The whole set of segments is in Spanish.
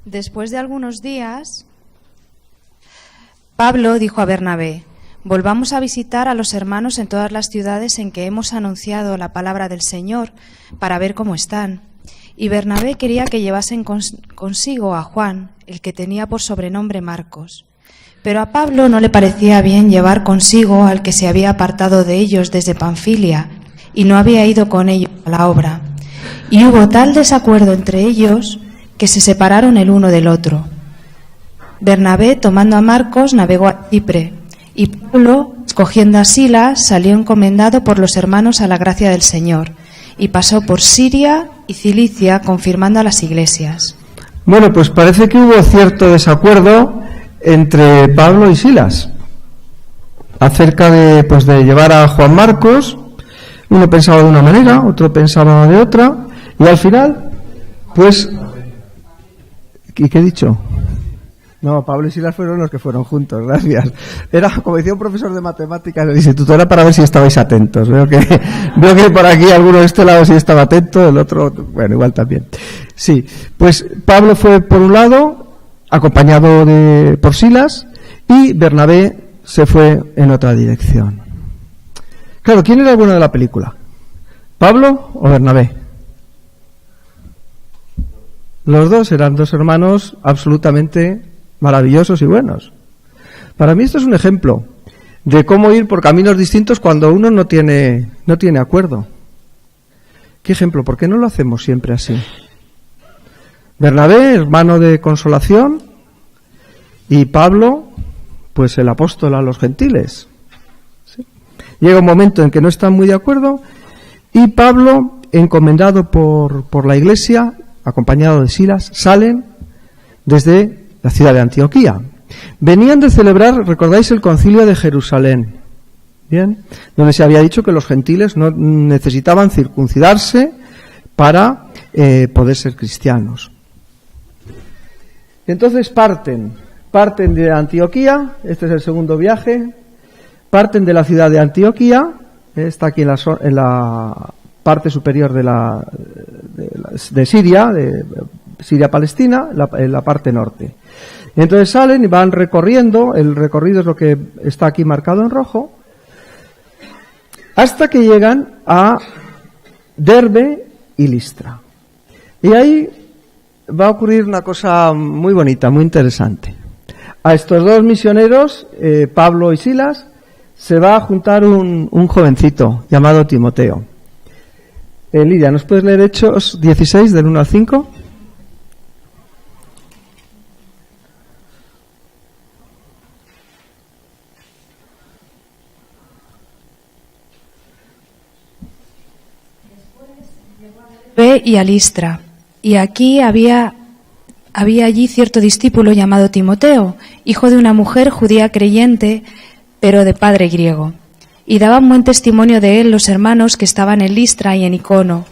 Después de algunos días, Pablo dijo a Bernabé: volvamos a visitar a los hermanos en todas las ciudades en que hemos anunciado la palabra del Señor, para ver cómo están. Y Bernabé quería que llevasen consigo a Juan, el que tenía por sobrenombre Marcos. Pero a Pablo no le parecía bien llevar consigo al que se había apartado de ellos desde Panfilia y no había ido con ellos a la obra. Y hubo tal desacuerdo entre ellos que se separaron el uno del otro. Bernabé, tomando a Marcos, navegó a Chipre, y Pablo, escogiendo a Silas, salió encomendado por los hermanos a la gracia del Señor, y pasó por Siria y Cilicia, confirmando a las iglesias. Bueno, pues parece que hubo cierto desacuerdo entre Pablo y Silas acerca de llevar a Juan Marcos. Uno pensaba de una manera, otro pensaba de otra, y al final, ¿y qué he dicho? No, Pablo y Silas fueron los que fueron juntos, gracias. Era, como decía un profesor de matemáticas del instituto, era para ver si estabais atentos. Veo que por aquí alguno de este lado sí estaba atento, el otro, bueno, igual también. Sí, pues Pablo fue por un lado, acompañado por Silas, y Bernabé se fue en otra dirección. Claro, ¿quién era el bueno de la película? ¿Pablo o Bernabé? Los dos eran dos hermanos absolutamente maravillosos y buenos. Para mí esto es un ejemplo de cómo ir por caminos distintos cuando uno no tiene acuerdo. ¿Qué ejemplo? ¿Por qué no lo hacemos siempre así? Bernabé, hermano de consolación, y Pablo, pues el apóstol a los gentiles. ¿Sí? Llega un momento en que no están muy de acuerdo, y Pablo, encomendado por la iglesia, acompañado de Silas, salen desde la ciudad de Antioquía. Venían de celebrar, recordáis, el concilio de Jerusalén, ¿bien? Donde se había dicho que los gentiles no necesitaban circuncidarse para poder ser cristianos. Entonces parten de Antioquía. Este es el segundo viaje. Parten de la ciudad de Antioquía, está aquí en la parte superior de Siria, de Siria-Palestina, en la parte norte. Entonces salen y van recorriendo, el recorrido es lo que está aquí marcado en rojo, hasta que llegan a Derbe y Listra. Y ahí va a ocurrir una cosa muy bonita, muy interesante. A estos dos misioneros, Pablo y Silas, se va a juntar un jovencito llamado Timoteo. Lidia, ¿nos puedes leer Hechos 16 del 1 al 5? Y a Listra, y aquí había allí cierto discípulo llamado Timoteo, hijo de una mujer judía creyente, pero de padre griego, y daban buen testimonio de él los hermanos que estaban en Listra y en Icono.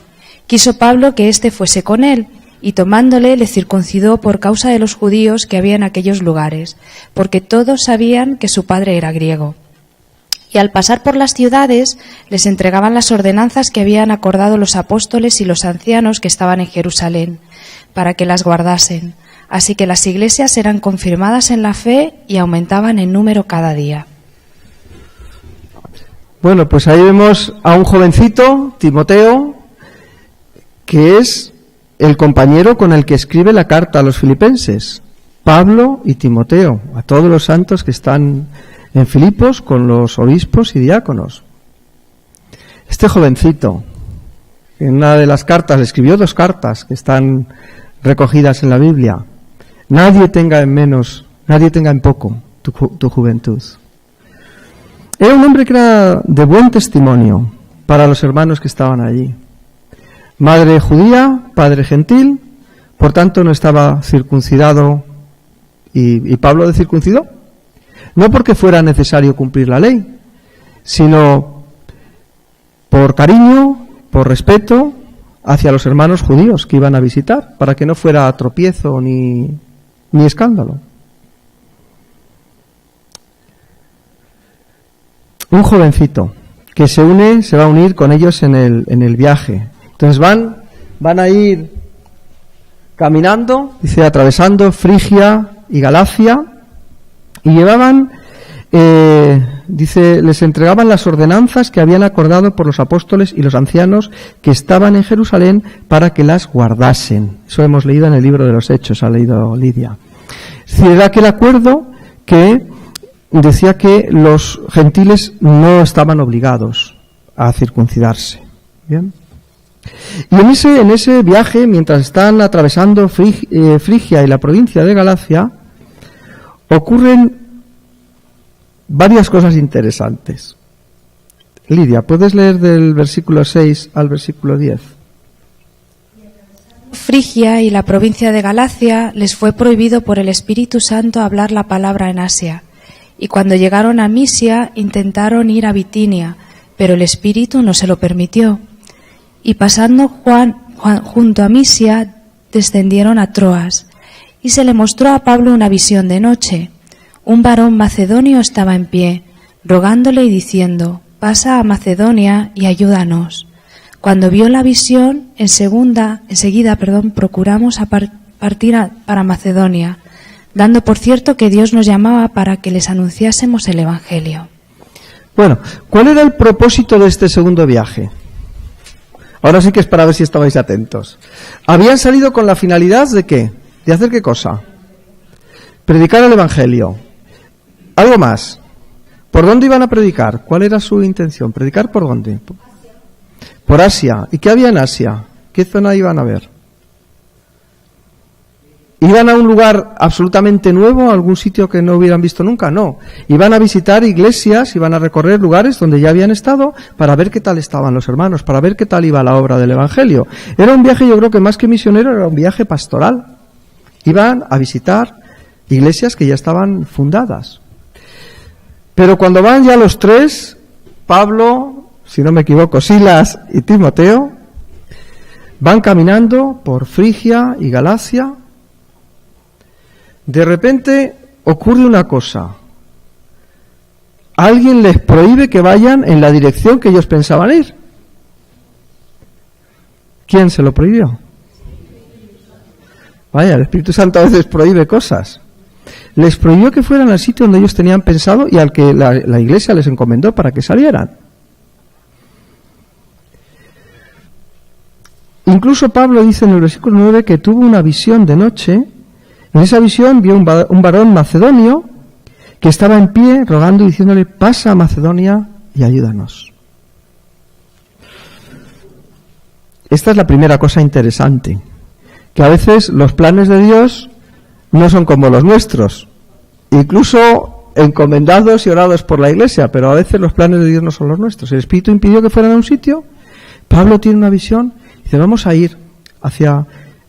Quiso Pablo que éste fuese con él, y tomándole le circuncidó por causa de los judíos que había en aquellos lugares, porque todos sabían que su padre era griego. Y al pasar por las ciudades les entregaban las ordenanzas que habían acordado los apóstoles y los ancianos que estaban en Jerusalén, para que las guardasen. Así que las iglesias eran confirmadas en la fe y aumentaban en número cada día. Bueno, pues ahí vemos a un jovencito, Timoteo, que es el compañero con el que escribe la carta a los filipenses. Pablo y Timoteo, a todos los santos que están en Filipos con los obispos y diáconos. Este jovencito, en una de las cartas, le escribió 2 cartas que están recogidas en la Biblia. Nadie tenga en poco tu juventud. Era un hombre que era de buen testimonio para los hermanos que estaban allí. Madre judía, padre gentil, por tanto no estaba circuncidado, y Pablo le circuncidó. No porque fuera necesario cumplir la ley, sino por cariño, por respeto hacia los hermanos judíos que iban a visitar, para que no fuera tropiezo ni escándalo. un jovencito que se va a unir con ellos en el viaje. Entonces van a ir caminando, dice, atravesando Frigia y Galacia, y llevaban, dice, les entregaban las ordenanzas que habían acordado por los apóstoles y los ancianos que estaban en Jerusalén para que las guardasen. Eso hemos leído en el libro de los Hechos, ha leído Lidia. Es decir, era aquel acuerdo que decía que los gentiles no estaban obligados a circuncidarse. ¿Bien? Y en ese viaje, mientras están atravesando Frigia y la provincia de Galacia, ocurren varias cosas interesantes. Lidia, ¿puedes leer del versículo 6 al versículo 10? Frigia y la provincia de Galacia les fue prohibido por el Espíritu Santo hablar la palabra en Asia. Y cuando llegaron a Misia, intentaron ir a Bitinia, pero el Espíritu no se lo permitió. Y pasando junto a Misia, descendieron a Troas. Y se le mostró a Pablo una visión de noche. Un varón macedonio estaba en pie, rogándole y diciendo: pasa a Macedonia y ayúdanos. Cuando vio la visión, enseguida, procuramos partir para Macedonia, dando por cierto que Dios nos llamaba para que les anunciásemos el Evangelio. Bueno, ¿cuál era el propósito de este segundo viaje? Ahora sí que es para ver si estabais atentos. Habían salido con la finalidad de ¿qué? ¿De hacer qué cosa? Predicar el Evangelio. ¿Algo más? ¿Por dónde iban a predicar? ¿Cuál era su intención? ¿Predicar por dónde? Por Asia. ¿Y qué había en Asia? ¿Qué zona iban a ver? ¿Iban a un lugar absolutamente nuevo, a algún sitio que no hubieran visto nunca? No. Iban a visitar iglesias, iban a recorrer lugares donde ya habían estado para ver qué tal estaban los hermanos, para ver qué tal iba la obra del Evangelio. Era un viaje, yo creo que más que misionero, era un viaje pastoral. Iban a visitar iglesias que ya estaban fundadas. Pero cuando van ya los tres, Pablo, si no me equivoco, Silas y Timoteo, van caminando por Frigia y Galacia. De repente ocurre una cosa. Alguien les prohíbe que vayan en la dirección que ellos pensaban ir. ¿Quién se lo prohibió? Vaya, el Espíritu Santo a veces prohíbe cosas. Les prohibió que fueran al sitio donde ellos tenían pensado y al que la iglesia les encomendó para que salieran. Incluso Pablo dice en el versículo 9 que tuvo una visión de noche. En esa visión vio un varón macedonio que estaba en pie rogando y diciéndole: pasa a Macedonia y ayúdanos. Esta es la primera cosa interesante, que a veces los planes de Dios no son como los nuestros, incluso encomendados y orados por la iglesia, pero a veces los planes de Dios no son los nuestros. El Espíritu impidió que fueran a un sitio. Pablo tiene una visión y dice: vamos a ir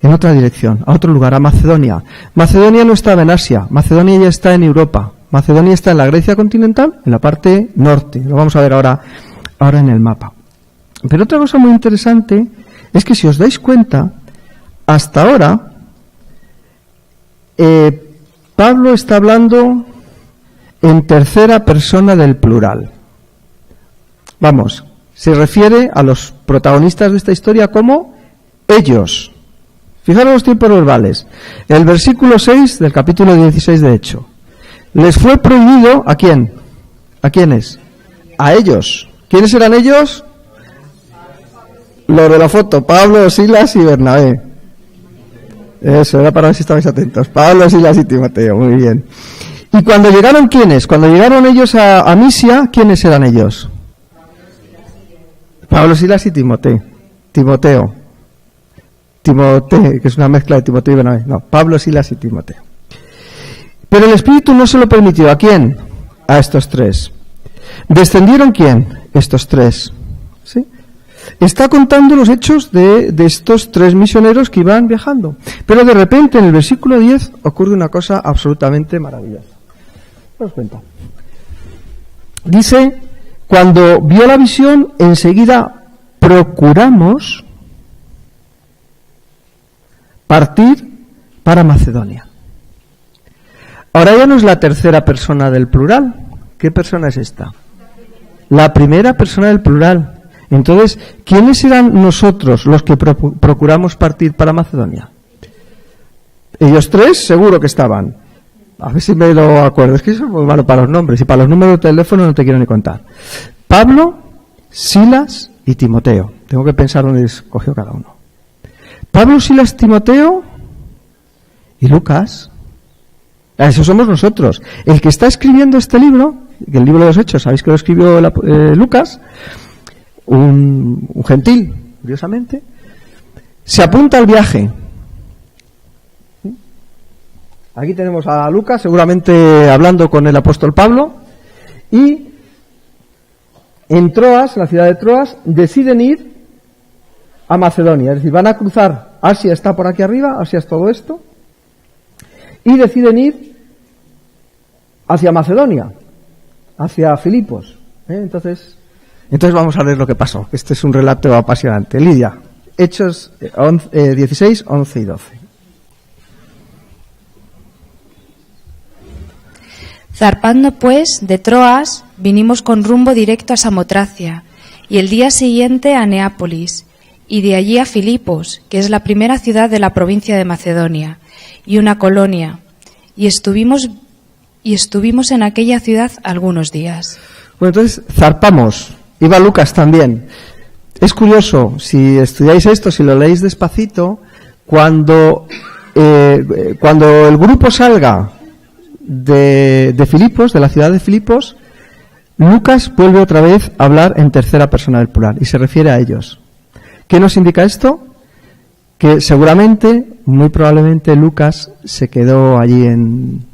en otra dirección, a otro lugar, a Macedonia. Macedonia no estaba en Asia, Macedonia ya está en Europa. Macedonia está en la Grecia continental, en la parte norte. Lo vamos a ver ahora en el mapa. Pero otra cosa muy interesante es que, si os dais cuenta, hasta ahora Pablo está hablando en tercera persona del plural. Vamos, se refiere a los protagonistas de esta historia como ellos. Fijaros los tiempos verbales. El versículo 6 del capítulo 16 de Hechos. Les fue prohibido, ¿a quién? ¿A quiénes? A ellos. ¿Quiénes eran ellos? Los de la foto: Pablo, Silas y Bernabé. Eso, era para ver si estabais atentos. Pablo, Silas y Timoteo, muy bien. ¿Y cuando llegaron quiénes? Cuando llegaron ellos a Misia, ¿quiénes eran ellos? Pablo, Silas y Timoteo, que es una mezcla de Timoteo y Bernabé. No, Pablo, Silas y Timoteo. Pero el Espíritu no se lo permitió. ¿A quién? A estos tres. ¿Descendieron quién? Estos tres. ¿Sí? Está contando los hechos de estos tres misioneros que iban viajando. Pero de repente, en el versículo 10, ocurre una cosa absolutamente maravillosa. ¿Os cuenta? Dice: cuando vio la visión, enseguida procuramos partir para Macedonia. Ahora ya no es la tercera persona del plural. ¿Qué persona es esta? la primera persona del plural. Entonces, ¿quiénes eran nosotros los que procuramos partir para Macedonia? Ellos tres seguro que estaban. A ver si me lo acuerdo. Es que eso es muy malo para los nombres. Y para los números de teléfono no te quiero ni contar. Pablo, Silas y Timoteo. Tengo que pensar dónde escogió cada uno. Pablo, Silas, Timoteo y Lucas. Eso somos nosotros. El que está escribiendo este libro, el libro de los Hechos, sabéis que lo escribió Lucas, un gentil, curiosamente, se apunta al viaje. Aquí tenemos a Lucas, seguramente hablando con el apóstol Pablo, y en Troas, en la ciudad de Troas, deciden ir a Macedonia. Es decir, van a cruzar, Asia está por aquí arriba, Asia es todo esto, y deciden ir hacia Macedonia, hacia Filipos. Entonces vamos a ver lo que pasó. Este es un relato apasionante. Lidia, Hechos 16, 11 y 12. Zarpando pues de Troas, vinimos con rumbo directo a Samotracia, y el día siguiente a Neápolis, y de allí a Filipos, que es la primera ciudad de la provincia de Macedonia, y una colonia, y estuvimos en aquella ciudad algunos días. Bueno, entonces zarpamos. Iba Lucas también. Es curioso, si estudiáis esto, si lo leéis despacito, cuando el grupo salga de Filipos, de la ciudad de Filipos, Lucas vuelve otra vez a hablar en tercera persona del plural y se refiere a ellos. ¿Qué nos indica esto? Que seguramente, muy probablemente, Lucas se quedó allí en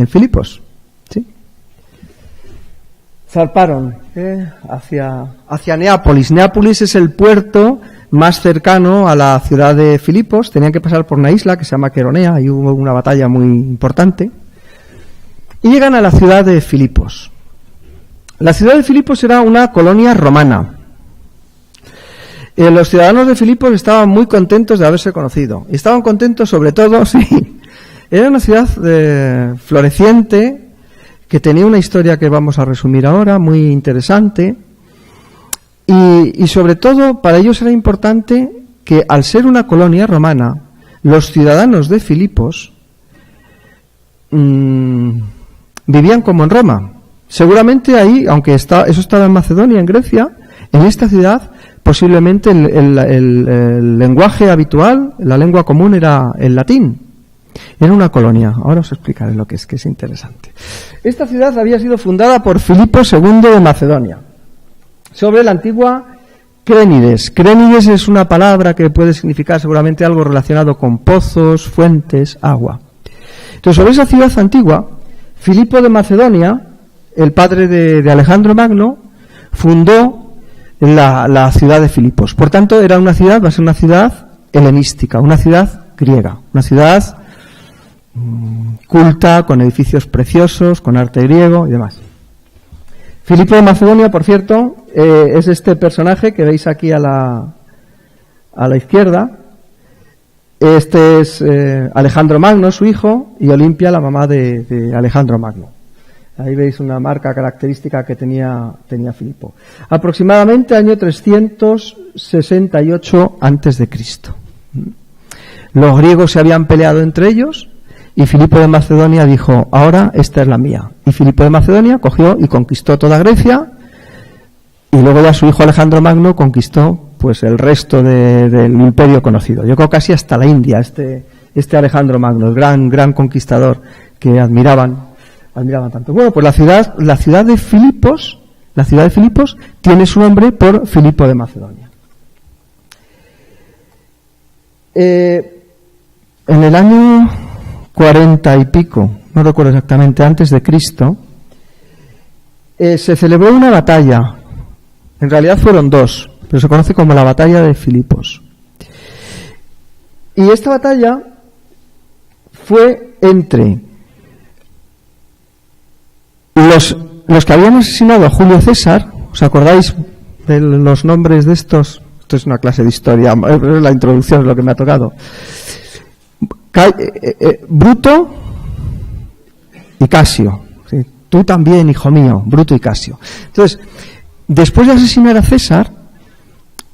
Filipos. ¿Sí? Zarparon hacia Neápolis. Neápolis es el puerto más cercano a la ciudad de Filipos. Tenían que pasar por una isla que se llama Queronea, y hubo una batalla muy importante. Y llegan a la ciudad de Filipos. La ciudad de Filipos era una colonia romana. Los ciudadanos de Filipos estaban muy contentos de haberse conocido. Y estaban contentos sobre todo, sí. Era una ciudad floreciente, que tenía una historia que vamos a resumir ahora, muy interesante. Y sobre todo, para ellos era importante que, al ser una colonia romana, los ciudadanos de Filipos vivían como en Roma. Seguramente ahí, aunque eso estaba en Macedonia, en Grecia, en esta ciudad posiblemente el lenguaje habitual, la lengua común era el latín. Era una colonia. Ahora os explicaré lo que es interesante. Esta ciudad había sido fundada por Filipo II de Macedonia, sobre la antigua Crénides. Crénides es una palabra que puede significar seguramente algo relacionado con pozos, fuentes, agua. Entonces, sobre esa ciudad antigua, Filipo de Macedonia, el padre de Alejandro Magno, fundó la ciudad de Filipos. Por tanto, va a ser una ciudad helenística, una ciudad griega, una ciudad culta, con edificios preciosos, con arte griego y demás. Filipo de Macedonia, por cierto, es este personaje que veis aquí a la izquierda. Este es Alejandro Magno, su hijo, y Olimpia, la mamá de Alejandro Magno. Ahí veis una marca característica que tenía Filipo. Aproximadamente año 368 a.C. Los griegos se habían peleado entre ellos y Filipo de Macedonia dijo: ahora esta es la mía. Y Filipo de Macedonia cogió y conquistó toda Grecia, y luego ya su hijo Alejandro Magno conquistó pues el resto del imperio conocido. Llegó casi hasta la India este Alejandro Magno, el gran conquistador que admiraban tanto. Bueno, pues la ciudad de Filipos tiene su nombre por Filipo de Macedonia. En el año 40 y pico, no recuerdo exactamente, antes de Cristo, se celebró una batalla. En realidad fueron dos, pero se conoce como la batalla de Filipos. Y esta batalla fue entre los que habían asesinado a Julio César. ¿Os acordáis de los nombres de estos? Esto es una clase de historia, la introducción es lo que me ha tocado. Bruto y Casio. ¿Sí? Tú también, hijo mío, Bruto y Casio. Entonces, después de asesinar a César,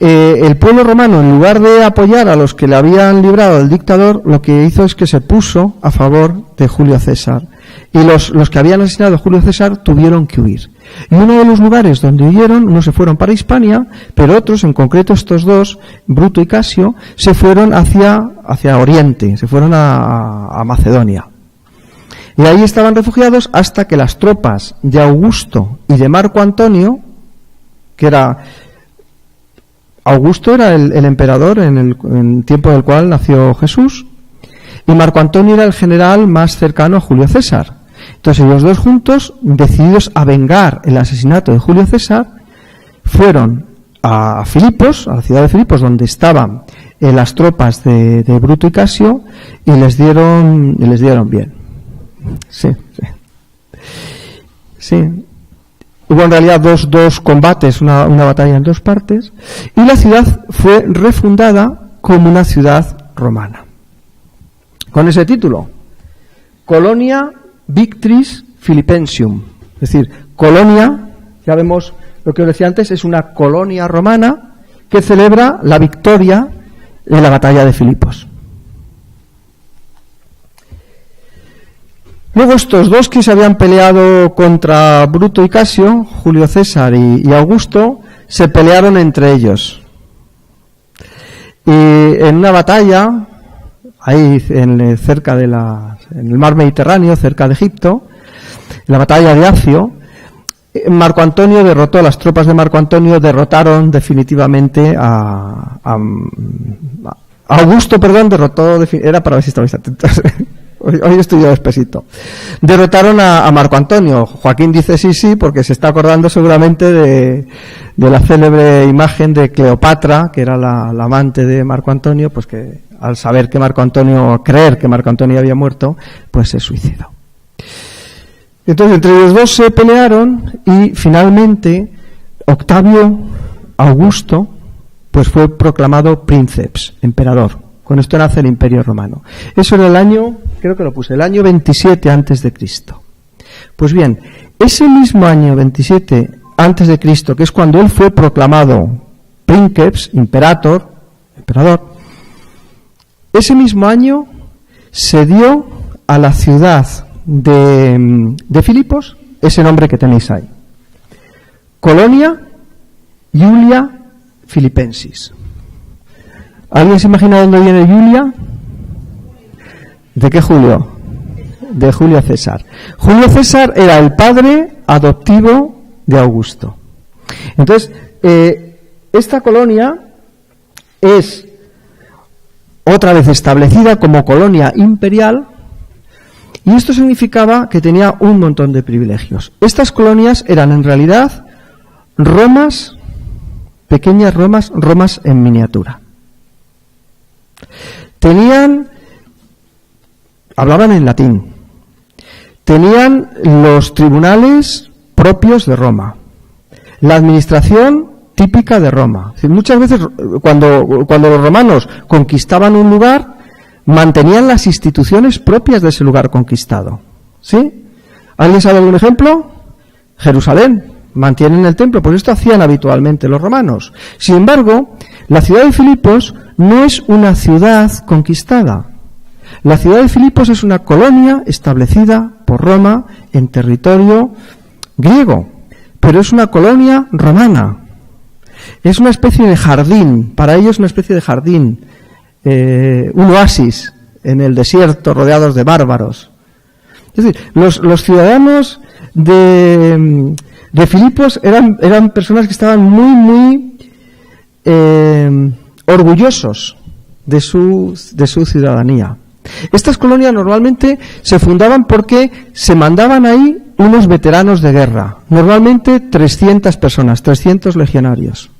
el pueblo romano, en lugar de apoyar a los que le habían librado del dictador, lo que hizo es que se puso a favor de Julio César. Y los que habían asesinado a Julio César tuvieron que huir. Y uno de los lugares donde huyeron, no se fueron para Hispania, pero otros, en concreto estos dos, Bruto y Casio, se fueron hacia Oriente, se fueron a Macedonia. Y ahí estaban refugiados hasta que las tropas de Augusto y de Marco Antonio, que era... Augusto era el emperador en el tiempo del cual nació Jesús, y Marco Antonio era el general más cercano a Julio César. Entonces ellos dos juntos, decididos a vengar el asesinato de Julio César, fueron a Filipos, a la ciudad de Filipos, donde estaban las tropas de Bruto y Casio, y les dieron bien. Sí. Hubo en realidad dos combates, una batalla en dos partes, y la ciudad fue refundada como una ciudad romana. Con ese título, Colonia Victris Philippensium. Es decir, Colonia, ya vemos lo que os decía antes, es una colonia romana que celebra la victoria en la batalla de Filipos. Luego estos dos que se habían peleado contra Bruto y Casio, Julio César y Augusto, se pelearon entre ellos. Y en una batalla, ahí cerca en el mar Mediterráneo, cerca de Egipto, en la batalla de Acio, Marco Antonio derrotó, las tropas de Marco Antonio derrotaron definitivamente a Augusto, derrotó, era para ver si estabais atentos. Hoy estoy yo despesito. Derrotaron a Marco Antonio. Joaquín dice sí, porque se está acordando seguramente de la célebre imagen de Cleopatra, que era la amante de Marco Antonio, pues que al saber que creer que Marco Antonio había muerto, pues se suicidó. Entonces entre los dos se pelearon y finalmente Octavio Augusto pues fue proclamado princeps, emperador. Con esto nace el Imperio Romano. Eso era el año, creo que lo puse, el año 27 antes de Cristo. Pues bien, ese mismo año 27 antes de Cristo, que es cuando él fue proclamado princeps, emperador, ese mismo año se dio a la ciudad de Filipos ese nombre que tenéis ahí. Colonia Iulia Philippensis. ¿Alguien se imagina dónde viene Iulia? ¿De qué Julio? De Julio César. Julio César era el padre adoptivo de Augusto. Entonces, esta colonia es otra vez establecida como colonia imperial, y esto significaba que tenía un montón de privilegios. Estas colonias eran en realidad Romas, pequeñas Romas en miniatura. Hablaban en latín, tenían los tribunales propios de Roma, la administración típica de Roma. Es decir, muchas veces cuando los romanos conquistaban un lugar, mantenían las instituciones propias de ese lugar conquistado. ¿Sí? ¿Alguien sabe algún ejemplo? Jerusalén. Mantienen el templo, pues esto hacían habitualmente los romanos. Sin embargo, la ciudad de Filipos no es una ciudad conquistada. La ciudad de Filipos es una colonia establecida por Roma en territorio griego, pero es una colonia romana. Es una especie de jardín, para ellos una especie de jardín, un oasis en el desierto rodeados de bárbaros. Es decir, los ciudadanos de Filipos eran personas que estaban muy orgullosos de su ciudadanía. Estas colonias normalmente se fundaban porque se mandaban ahí unos veteranos de guerra, normalmente 300 personas, 300 legionarios.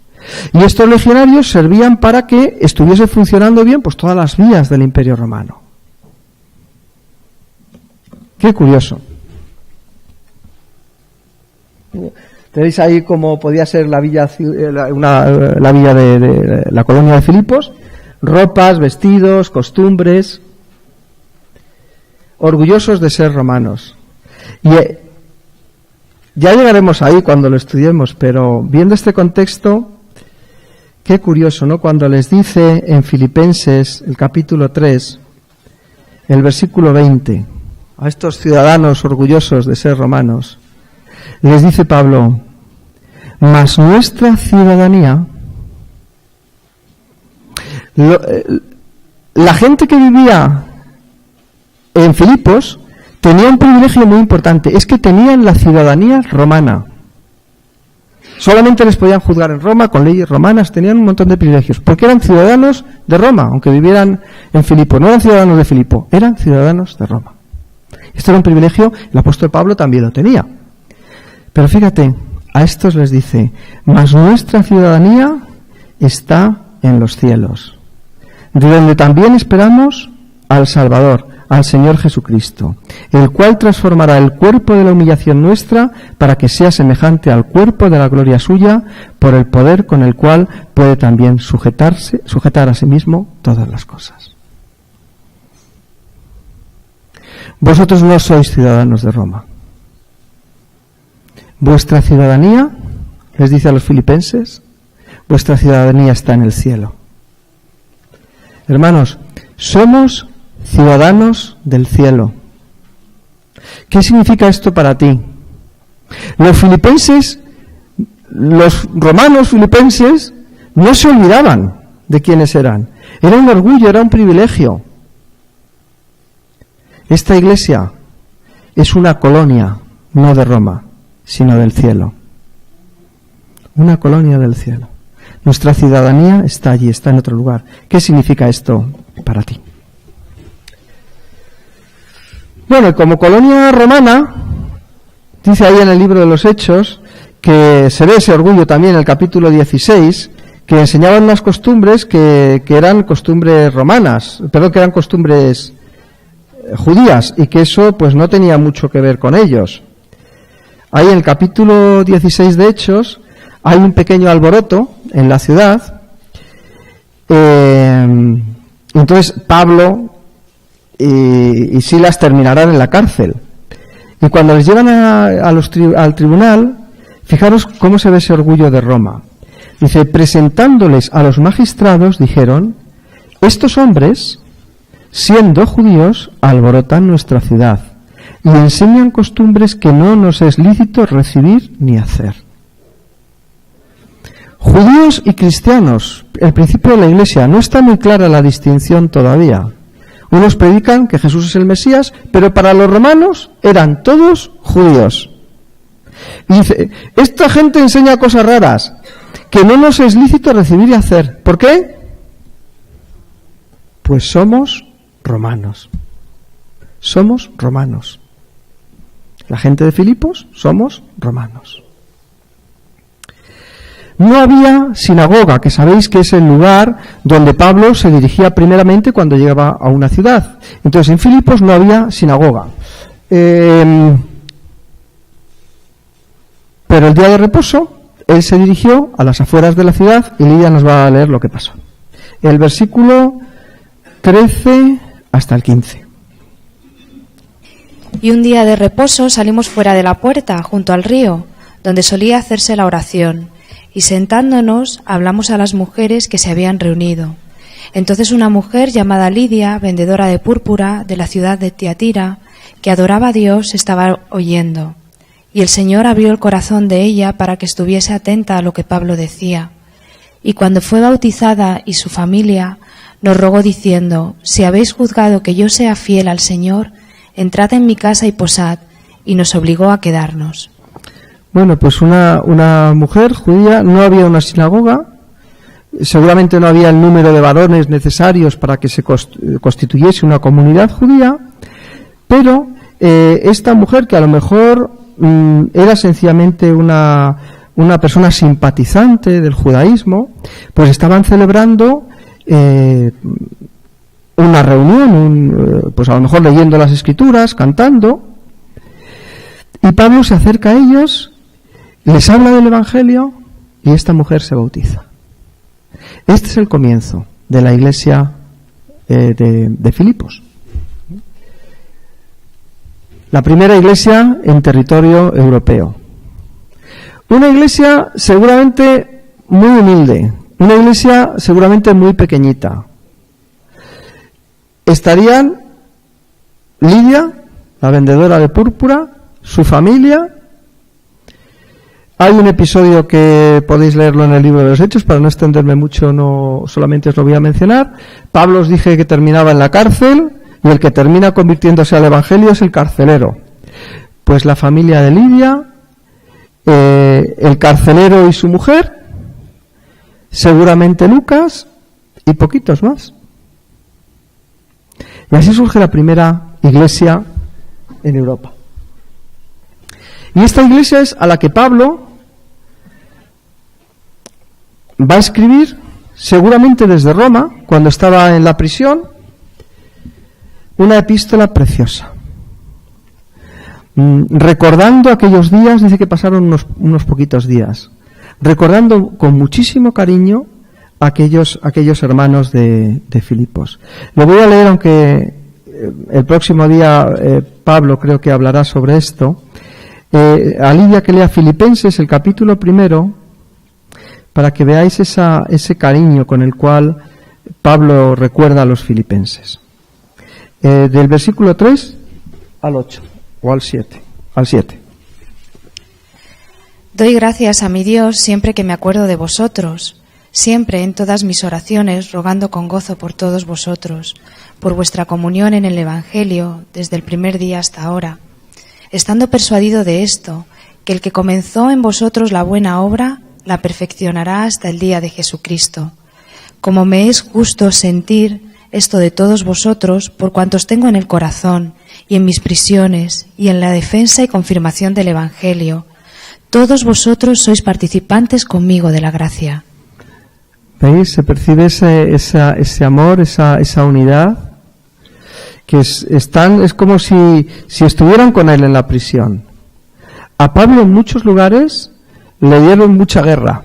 Y estos legionarios servían para que estuviese funcionando bien pues todas las vías del Imperio Romano. Qué curioso. Tenéis ahí como podía ser la villa, la villa de la colonia de Filipos, ropas, vestidos, costumbres, orgullosos de ser romanos. Y Ya llegaremos ahí cuando lo estudiemos, pero viendo este contexto, qué curioso, ¿no? Cuando les dice en Filipenses, el capítulo 3, el versículo 20, a estos ciudadanos orgullosos de ser romanos, les dice Pablo, mas nuestra ciudadanía, la gente que vivía en Filipos tenía un privilegio muy importante, es que tenían la ciudadanía romana. Solamente les podían juzgar en Roma con leyes romanas, tenían un montón de privilegios, porque eran ciudadanos de Roma, aunque vivieran en Filipo. No eran ciudadanos de Filipo, eran ciudadanos de Roma. Esto era un privilegio, el apóstol Pablo también lo tenía. Pero fíjate, a estos les dice, mas nuestra ciudadanía está en los cielos, de donde también esperamos al Salvador, al Señor Jesucristo, el cual transformará el cuerpo de la humillación nuestra para que sea semejante al cuerpo de la gloria suya, por el poder con el cual puede también sujetar a sí mismo todas las cosas. Vosotros no sois ciudadanos de Roma. Vuestra ciudadanía, les dice a los filipenses, vuestra ciudadanía está en el cielo. Hermanos, somos ciudadanos del cielo. ¿Qué significa esto para ti? Los filipenses, los romanos filipenses, no se olvidaban de quiénes eran. Era un orgullo, era un privilegio. Esta iglesia es una colonia, no de Roma, sino del cielo. Una colonia del cielo. Nuestra ciudadanía está allí, está en otro lugar. ¿Qué significa esto para ti? Bueno, como colonia romana, dice ahí en el libro de los Hechos, que se ve ese orgullo también en el capítulo 16, que enseñaban unas costumbres que eran costumbres romanas, perdón, que eran costumbres judías, y que eso pues no tenía mucho que ver con ellos. Ahí en el capítulo 16 de Hechos hay un pequeño alboroto en la ciudad. Entonces Pablo y Silas terminarán en la cárcel. Y cuando les llevan al tribunal, fijaros cómo se ve ese orgullo de Roma. Dice, presentándoles a los magistrados, dijeron, estos hombres, siendo judíos, alborotan nuestra ciudad y enseñan costumbres que no nos es lícito recibir ni hacer. Judíos y cristianos, el principio de la Iglesia, no está muy clara la distinción todavía. Unos predican que Jesús es el Mesías, pero para los romanos eran todos judíos. Y dice, esta gente enseña cosas raras que no nos es lícito recibir y hacer. ¿Por qué? Pues somos romanos. Somos romanos. La gente de Filipos somos romanos. No había sinagoga, que sabéis que es el lugar donde Pablo se dirigía primeramente cuando llegaba a una ciudad. Entonces en Filipos no había sinagoga. Pero el día de reposo, él se dirigió a las afueras de la ciudad y Lidia nos va a leer lo que pasó. El versículo 13 hasta el 15. Y un día de reposo salimos fuera de la puerta, junto al río, donde solía hacerse la oración, y sentándonos hablamos a las mujeres que se habían reunido. Entonces una mujer llamada Lidia, vendedora de púrpura de la ciudad de Tiatira, que adoraba a Dios, estaba oyendo. Y el Señor abrió el corazón de ella para que estuviese atenta a lo que Pablo decía. Y cuando fue bautizada y su familia, nos rogó diciendo, si habéis juzgado que yo sea fiel al Señor, entrad en mi casa y posad, y nos obligó a quedarnos. Bueno, pues una mujer judía, no había una sinagoga, seguramente no había el número de varones necesarios para que se constituyese una comunidad judía, pero esta mujer, que a lo mejor era sencillamente una persona simpatizante del judaísmo, pues estaban celebrando una reunión, pues a lo mejor leyendo las escrituras, cantando, y Pablo se acerca a ellos, les habla del Evangelio y esta mujer se bautiza. Este es el comienzo de la iglesia de Filipos. La primera iglesia en territorio europeo. Una iglesia seguramente muy humilde, una iglesia seguramente muy pequeñita. Estarían Lidia, la vendedora de púrpura, su familia. Hay un episodio que podéis leerlo en el libro de los Hechos, para no extenderme mucho, no solamente os lo voy a mencionar. Pablo os dije que terminaba en la cárcel, y el que termina convirtiéndose al Evangelio es el carcelero. Pues la familia de Lidia, el carcelero y su mujer, seguramente Lucas y poquitos más. Y así surge la primera iglesia en Europa. Y esta iglesia es a la que Pablo va a escribir, seguramente desde Roma, cuando estaba en la prisión, una epístola preciosa. Recordando aquellos días, dice que pasaron unos poquitos días, recordando con muchísimo cariño a aquellos hermanos de Filipos. Lo voy a leer, aunque el próximo día Pablo creo que hablará sobre esto. A Lidia que lea Filipenses, el capítulo 1, para que veáis ese cariño con el cual Pablo recuerda a los filipenses. Del versículo 3 al 8, o al 7. Doy gracias a mi Dios siempre que me acuerdo de vosotros, siempre en todas mis oraciones, rogando con gozo por todos vosotros, por vuestra comunión en el Evangelio, desde el primer día hasta ahora, estando persuadido de esto, que el que comenzó en vosotros la buena obra, la perfeccionará hasta el día de Jesucristo. Como me es justo sentir esto de todos vosotros, por cuantos tengo en el corazón, y en mis prisiones, y en la defensa y confirmación del Evangelio, todos vosotros sois participantes conmigo de la gracia. ¿Veis? Se percibe ese amor, esa unidad, que es como si estuvieran con él en la prisión. A Pablo en muchos lugares le dieron mucha guerra.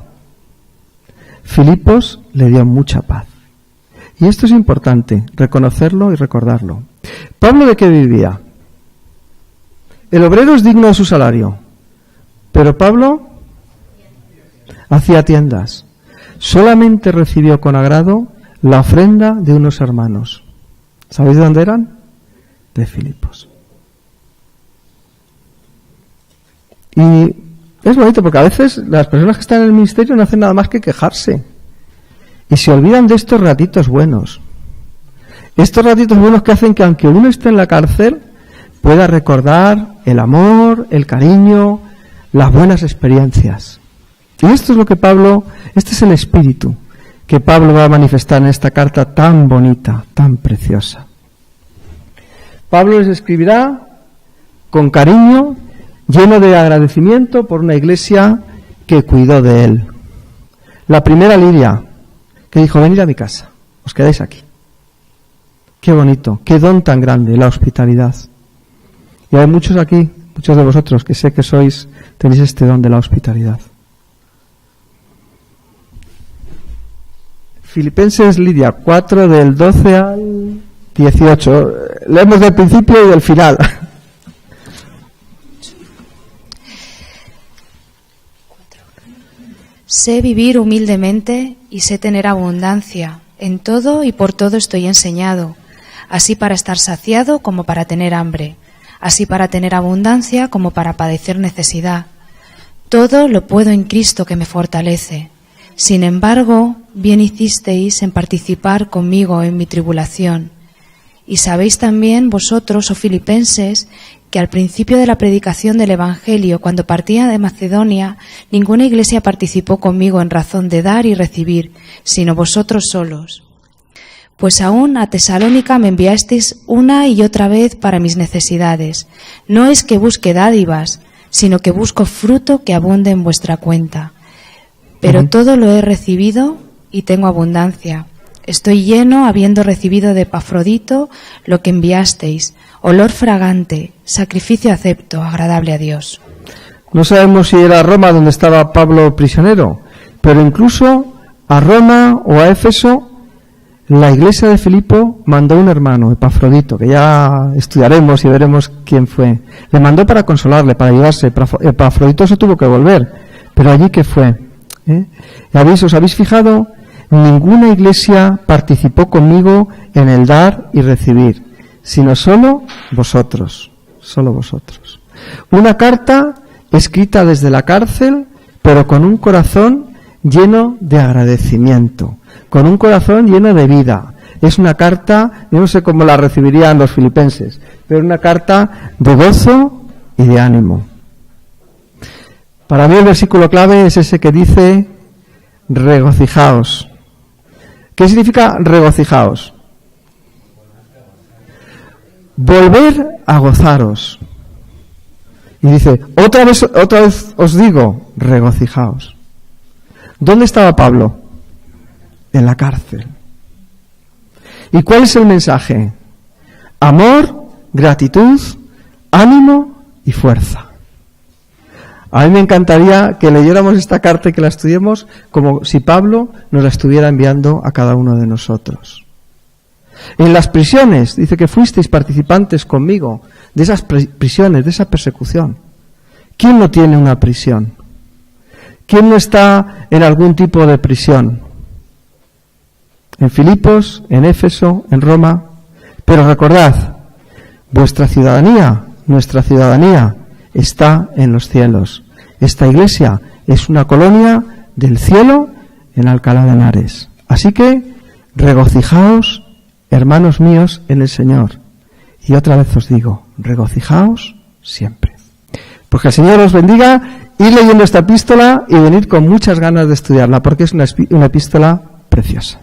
Filipos le dio mucha paz. Y esto es importante, reconocerlo y recordarlo. ¿Pablo de qué vivía? El obrero es digno de su salario, pero Pablo hacía tiendas. Solamente recibió con agrado la ofrenda de unos hermanos. ¿Sabéis de dónde eran? De Filipos. Y es bonito porque a veces las personas que están en el ministerio no hacen nada más que quejarse. Y se olvidan de estos ratitos buenos. Estos ratitos buenos que hacen que aunque uno esté en la cárcel, pueda recordar el amor, el cariño, las buenas experiencias. Y esto es lo que este es el espíritu que Pablo va a manifestar en esta carta tan bonita, tan preciosa. Pablo les escribirá con cariño, lleno de agradecimiento por una iglesia que cuidó de él. La primera Lidia, que dijo, venid a mi casa, os quedáis aquí. Qué bonito, qué don tan grande, la hospitalidad. Y hay muchos aquí, muchos de vosotros, que sé que tenéis este don de la hospitalidad. Filipenses Lidia 4 del 12 al 18. Leemos del principio y del final. Sé vivir humildemente y sé tener abundancia. En todo y por todo estoy enseñado, así para estar saciado como para tener hambre, así para tener abundancia como para padecer necesidad. Todo lo puedo en Cristo que me fortalece. Sin embargo, bien hicisteis en participar conmigo en mi tribulación. Y sabéis también vosotros, oh filipenses, que al principio de la predicación del Evangelio, cuando partía de Macedonia, ninguna iglesia participó conmigo en razón de dar y recibir, sino vosotros solos. Pues aún a Tesalónica me enviasteis una y otra vez para mis necesidades. No es que busque dádivas, sino que busco fruto que abunde en vuestra cuenta. Pero todo lo he recibido y tengo abundancia. Estoy lleno, habiendo recibido de Epafrodito lo que enviasteis, olor fragante, sacrificio acepto, agradable a Dios. No sabemos si era Roma donde estaba Pablo prisionero, pero incluso a Roma o a Éfeso, la iglesia de Filipo mandó un hermano, Epafrodito, que ya estudiaremos y veremos quién fue. Le mandó para consolarle, para ayudarse. Epafrodito se tuvo que volver, Pero allí, ¿qué fue? ¿Os habéis fijado? Ninguna iglesia participó conmigo en el dar y recibir, sino solo vosotros. Una carta escrita desde la cárcel, pero con un corazón lleno de agradecimiento, con un corazón lleno de vida. Es una carta, yo no sé cómo la recibirían los filipenses, pero una carta de gozo y de ánimo. Para mí el versículo clave es ese que dice regocijaos. ¿Qué significa regocijaos? Volver a gozaros. Y dice, otra vez os digo, regocijaos. ¿Dónde estaba Pablo? En la cárcel. ¿Y cuál es el mensaje? Amor, gratitud, ánimo y fuerza. A mí me encantaría que leyéramos esta carta y que la estudiemos como si Pablo nos la estuviera enviando a cada uno de nosotros. En las prisiones, dice que fuisteis participantes conmigo de esas prisiones, de esa persecución. ¿Quién no tiene una prisión? ¿Quién no está en algún tipo de prisión? En Filipos, en Éfeso, en Roma. Pero recordad, vuestra ciudadanía, nuestra ciudadanía, está en los cielos. Esta iglesia es una colonia del cielo en Alcalá de Henares. Así que regocijaos, hermanos míos, en el Señor. Y otra vez os digo, regocijaos siempre. Pues que el Señor os bendiga, ir leyendo esta epístola y venir con muchas ganas de estudiarla, porque es una epístola preciosa.